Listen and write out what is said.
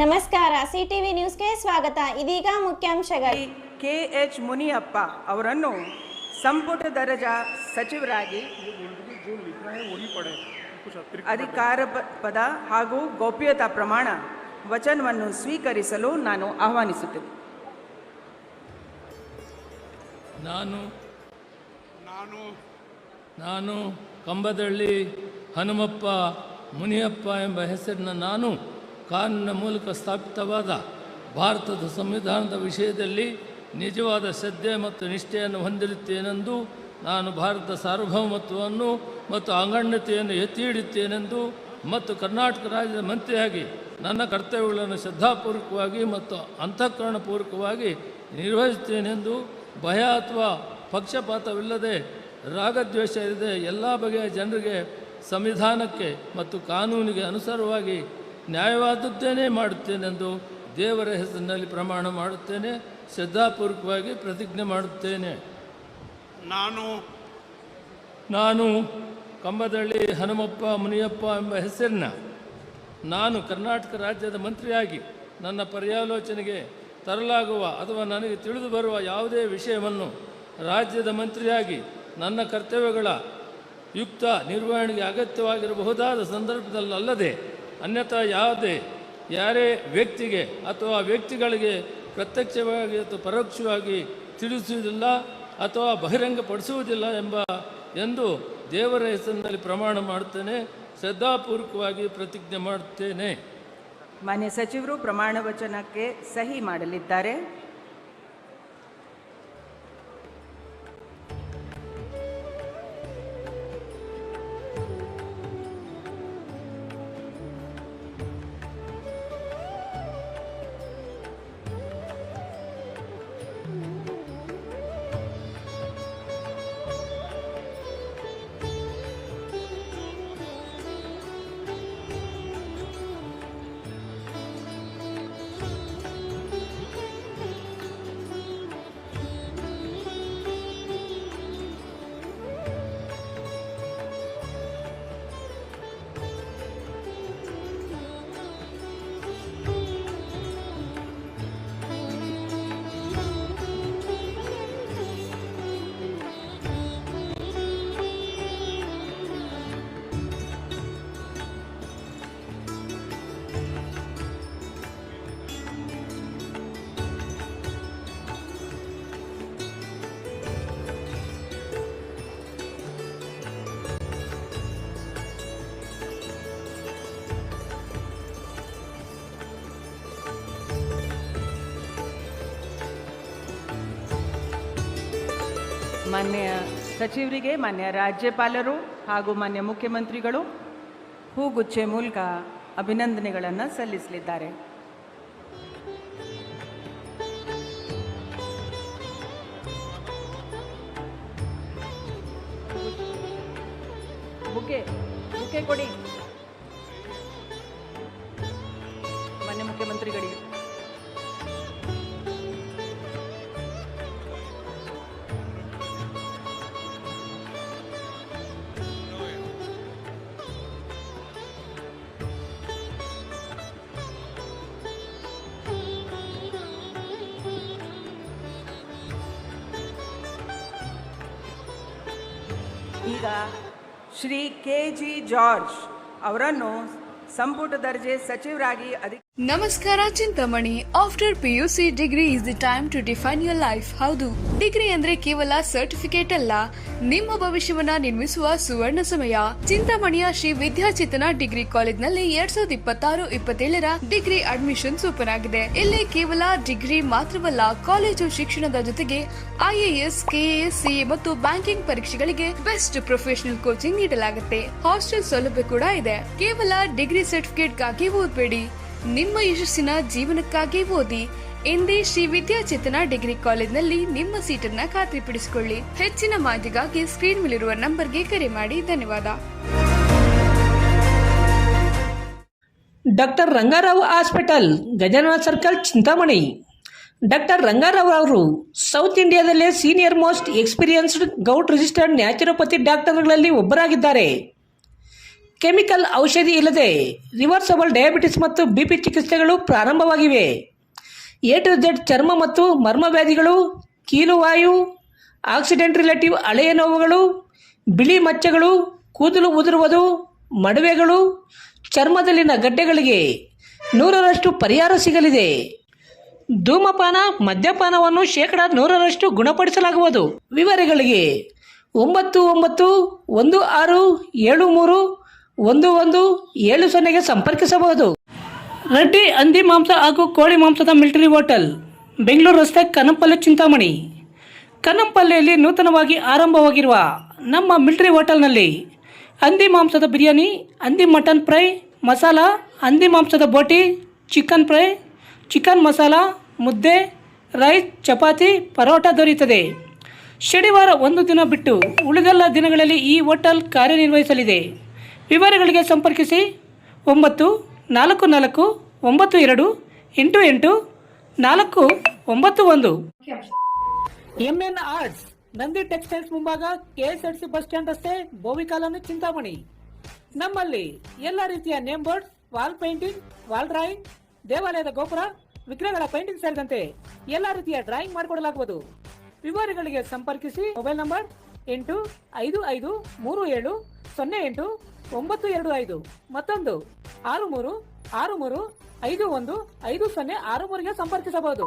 ನಮಸ್ಕಾರ, ಸಿಟಿವಿ ನ್ಯೂಸ್ಗೆ ಸ್ವಾಗತ. ಇದೀಗ ಮುಖ್ಯಾಂಶಗಳು. KH ಮುನಿಯಪ್ಪ ಅವರನ್ನು ಸಂಪುಟ ದರ್ಜಾ ಸಚಿವರಾಗಿ ಅಧಿಕಾರ ಪದ ಹಾಗೂ ಗೌಪ್ಯತಾ ಪ್ರಮಾಣ ವಚನವನ್ನು ಸ್ವೀಕರಿಸಲು ನಾನು ಆಹ್ವಾನಿಸುತ್ತೇನೆ. ನಾನು ಕಂಬದಳ್ಳಿ ಹನುಮಪ್ಪ ಮುನಿಯಪ್ಪ ಎಂಬ ಹೆಸರಿನ ನಾನು ಕಾನೂನಿನ ಮೂಲಕ ಸ್ಥಾಪಿತವಾದ ಭಾರತದ ಸಂವಿಧಾನದ ವಿಷಯದಲ್ಲಿ ನಿಜವಾದ ಶ್ರದ್ಧೆ ಮತ್ತು ನಿಷ್ಠೆಯನ್ನು ಹೊಂದಿರುತ್ತೇನೆಂದು, ನಾನು ಭಾರತದ ಸಾರ್ವಭೌಮತ್ವವನ್ನು ಮತ್ತು ಅಖಂಡತೆಯನ್ನು ಎತ್ತಿ ಹಿಡಿಯುತ್ತೇನೆಂದು ಮತ್ತು ಕರ್ನಾಟಕ ರಾಜ್ಯದ ಮಂತ್ರಿಯಾಗಿ ನನ್ನ ಕರ್ತವ್ಯಗಳನ್ನು ಶ್ರದ್ಧಾಪೂರ್ವಕವಾಗಿ ಮತ್ತು ಅಂತಃಕರಣಪೂರ್ವಕವಾಗಿ ನಿರ್ವಹಿಸುತ್ತೇನೆಂದು, ಭಯ ಅಥವಾ ಪಕ್ಷಪಾತವಿಲ್ಲದೆ ರಾಗದ್ವೇಷ ಇಲ್ಲದೆ ಎಲ್ಲ ಬಗೆಯ ಜನರಿಗೆ ಸಂವಿಧಾನಕ್ಕೆ ಮತ್ತು ಕಾನೂನಿಗೆ ಅನುಸಾರವಾಗಿ ನ್ಯಾಯವಾದದ್ದೇನೇ ಮಾಡುತ್ತೇನೆಂದು ದೇವರ ಹೆಸರಿನಲ್ಲಿ ಪ್ರಮಾಣ ಮಾಡುತ್ತೇನೆ. ಶ್ರದ್ಧಾಪೂರ್ವಕವಾಗಿ ಪ್ರತಿಜ್ಞೆ ಮಾಡುತ್ತೇನೆ. ನಾನು ಕಂಬದಳ್ಳಿ ಹನುಮಪ್ಪ ಮುನಿಯಪ್ಪ ಎಂಬ ಹೆಸರಿನ ನಾನು ಕರ್ನಾಟಕ ರಾಜ್ಯದ ಮಂತ್ರಿಯಾಗಿ ನನ್ನ ಪರ್ಯಾಲೋಚನೆಗೆ ತರಲಾಗುವ ಅಥವಾ ನನಗೆ ತಿಳಿದು ಬರುವ ಯಾವುದೇ ವಿಷಯವನ್ನು ರಾಜ್ಯದ ಮಂತ್ರಿಯಾಗಿ ನನ್ನ ಕರ್ತವ್ಯಗಳ ಯುಕ್ತ ನಿರ್ವಹಣೆಗೆ ಅಗತ್ಯವಾಗಿರಬಹುದಾದ ಸಂದರ್ಭದಲ್ಲದೆ ಅನ್ಯಥಾ ಯಾರೇ ವ್ಯಕ್ತಿಗೆ ಅಥವಾ ವ್ಯಕ್ತಿಗಳಿಗೆ ಪ್ರತ್ಯಕ್ಷವಾಗಿ ಅಥವಾ ಪರೋಕ್ಷವಾಗಿ ತಿಳಿಸುವುದಿಲ್ಲ ಅಥವಾ ಬಹಿರಂಗಪಡಿಸುವುದಿಲ್ಲ ಎಂದು ದೇವರ ಹೆಸರಿನಲ್ಲಿ ಪ್ರಮಾಣ ಮಾಡುತ್ತೇನೆ. ಶ್ರದ್ಧಾಪೂರ್ವಕವಾಗಿ ಪ್ರತಿಜ್ಞೆ ಮಾಡುತ್ತೇನೆ. ಮಾನ್ಯ ಸಚಿವರು ಪ್ರಮಾಣ ವಚನಕ್ಕೆ ಸಹಿ ಮಾಡಲಿದ್ದಾರೆ. ಮಾನ್ಯ ಸಚಿವರಿಗೆ ಮಾನ್ಯ ರಾಜ್ಯಪಾಲರು ಹಾಗೂ ಮಾನ್ಯ ಮುಖ್ಯಮಂತ್ರಿಗಳು ಹೂಗುಚ್ಚೆ ಮೂಲಕ ಅಭಿನಂದನೆಗಳನ್ನು ಸಲ್ಲಿಸಲಿದ್ದಾರೆ. ಬುಕ್ಕೆ ಕೊಡಿ ಮಾನ್ಯ ಮುಖ್ಯಮಂತ್ರಿಗಳಿಗೆ. ಈಗ ಶ್ರೀ KG ಜಾರ್ಜ್ ಅವರನ್ನು ಸಂಪುಟ ದರ್ಜೆ ಸಚಿವರಾಗಿ ನಮಸ್ಕಾರ Chintamani. After PUC degree is the time to define your life. ಹೌದು, ಡಿಗ್ರಿ ಅಂದ್ರೆ ಕೇವಲ ಸರ್ಟಿಫಿಕೇಟ್ ಅಲ್ಲ, ನಿಮ್ಮ ಭವಿಷ್ಯವನ್ನ ನಿರ್ಮಿಸುವ ಸುವರ್ಣ ಸಮಯ. ಚಿಂತಾಮಣಿಯ ಶ್ರೀ ವಿದ್ಯಾಚೇತನ ಡಿಗ್ರಿ ಕಾಲೇಜ್ನಲ್ಲಿ 2026-27ರ ಡಿಗ್ರಿ ಅಡ್ಮಿಷನ್ಸ್ ಓಪನ್ ಆಗಿದೆ. ಇಲ್ಲಿ ಕೇವಲ ಡಿಗ್ರಿ ಮಾತ್ರವಲ್ಲ, ಕಾಲೇಜು ಶಿಕ್ಷಣದ ಜೊತೆಗೆ IAS, KAS, CA ಮತ್ತು ಬ್ಯಾಂಕಿಂಗ್ ಪರೀಕ್ಷೆಗಳಿಗೆ ಬೆಸ್ಟ್ ಪ್ರೊಫೆಷನಲ್ ಕೋಚಿಂಗ್ ನೀಡಲಾಗುತ್ತೆ. ಹಾಸ್ಟೆಲ್ ಸೌಲಭ್ಯ ಕೂಡ ಇದೆ. ಕೇವಲ ಡಿಗ್ರಿ ಸರ್ಟಿಫಿಕೇಟ್ಗಾಗಿ ಓದಬೇಡಿ, ನಿಮ್ಮ ಯಶಸ್ಸಿನ ಜೀವನಕ್ಕಾಗಿ ಓದಿ. ಎಂದೇ ಶ್ರೀ ವಿದ್ಯಾಚೇತನ ಡಿಗ್ರಿ ಕಾಲೇಜ್ನಲ್ಲಿ ನಿಮ್ಮ ಸೀಟನ್ನ ಖಾತ್ರಿಪಡಿಸಿಕೊಳ್ಳಿ. ಹೆಚ್ಚಿನ ಮಾಹಿತಿಗಾಗಿ ಸ್ಕ್ರೀನ್ ಮೇಲಿರುವ ನಂಬರ್ಗೆ ಕರೆ ಮಾಡಿ. ಧನ್ಯವಾದ. Doctor Rangarao hospital, Gajanana circle, Chintamani. Doctor Rangarao ಅವರು ಸೌತ್ ಇಂಡಿಯಾದಲ್ಲೇ senior most experienced govt registered naturopathy ಡಾಕ್ಟರ್ಗಳಲ್ಲಿ ಒಬ್ಬರಾಗಿದ್ದಾರೆ. ಕೆಮಿಕಲ್ ಔಷಧಿ ಇಲ್ಲದೆ ರಿವರ್ಸಬಲ್ ಡಯಾಬಿಟಿಸ್ ಮತ್ತು ಬಿಪಿ ಚಿಕಿತ್ಸೆಗಳು ಪ್ರಾರಂಭವಾಗಿವೆ. ಎ ಟು ಝೆಡ್ ಚರ್ಮ ಮತ್ತು ಮರ್ಮ ವ್ಯಾಧಿಗಳು, ಕೀಲುವಾಯು, ಆಕ್ಸಿಡೆಂಟ್ ರಿಲೇಟಿವ್ ಹಳೆಯ ನೋವುಗಳು, ಬಿಳಿ ಮಚ್ಚೆಗಳು, ಕೂದಲು ಉದುರುವುದು, ಮಡುವೆಗಳು, ಚರ್ಮದಲ್ಲಿನ ಗಡ್ಡೆಗಳಿಗೆ 100% ಪರಿಹಾರ ಸಿಗಲಿದೆ. ಧೂಮಪಾನ, ಮದ್ಯಪಾನವನ್ನು 100% ಗುಣಪಡಿಸಲಾಗುವುದು. ವಿವರಗಳಿಗೆ 9916731170 ಸಂಪರ್ಕಿಸಬಹುದು. ರೆಡ್ಡಿ ಹಂದಿ ಮಾಂಸ ಹಾಗೂ ಕೋಳಿ ಮಾಂಸದ ಮಿಲಿಟರಿ ಹೋಟೆಲ್, ಬೆಂಗಳೂರು ರಸ್ತೆ, ಕನ್ನಂಪಲ್ಲಿ, ಚಿಂತಾಮಣಿ. ಕನ್ನಂಪಲ್ಲಿಯಲ್ಲಿ ನೂತನವಾಗಿ ಆರಂಭವಾಗಿರುವ ನಮ್ಮ ಮಿಲಿಟರಿ ಹೋಟೆಲ್ನಲ್ಲಿ ಹಂದಿ ಮಾಂಸದ ಬಿರಿಯಾನಿ, ಹಂದಿ ಮಟನ್ ಫ್ರೈ, ಮಸಾಲ, ಹಂದಿ ಮಾಂಸದ ಬೋಟಿ, ಚಿಕನ್ ಫ್ರೈ, ಚಿಕನ್ ಮಸಾಲ, ಮುದ್ದೆ, ರೈಸ್, ಚಪಾತಿ, ಪರೋಟ ದೊರೆಯುತ್ತದೆ. ಶನಿವಾರ ಒಂದು ದಿನ ಬಿಟ್ಟು ಉಳಿದೆಲ್ಲ ದಿನಗಳಲ್ಲಿ ಈ ಹೋಟೆಲ್ ಕಾರ್ಯನಿರ್ವಹಿಸಲಿದೆ. ವಿವರಗಳಿಗೆ ಸಂಪರ್ಕಿಸಿ 9492888491. ಎಂಎನ್ ಆರ್ಟ್ಸ್, ನಂದಿ ಟೆಕ್ಸ್ಟೈಲ್ಸ್ ಮುಂಭಾಗ, ಕೆಎಸ್ಆರ್ಟಿಸಿ ಬಸ್ ಸ್ಟ್ಯಾಂಡ್ ರಸ್ತೆ, ಬೋವಿ ಕಾಲೋನಿ, ಚಿಂತಾಮಣಿ. ನಮ್ಮಲ್ಲಿ ಎಲ್ಲ ರೀತಿಯ name board, wall painting, wall drawing, ದೇವಾಲಯದ ಗೋಪುರ, ವಿಗ್ರಹಗಳ ಪೇಂಟಿಂಗ್ ಸೇರಿದಂತೆ ಎಲ್ಲ ರೀತಿಯ ಡ್ರಾಯಿಂಗ್ ಮಾಡಿಕೊಡಲಾಗುವುದು. ವಿವರಗಳಿಗೆ ಸಂಪರ್ಕಿಸಿ. ಮೊಬೈಲ್ ನಂಬರ್ 8553708925, ಮತ್ತೊಂದು 6363515063ಗೆ ಸಂಪರ್ಕಿಸಬಹುದು.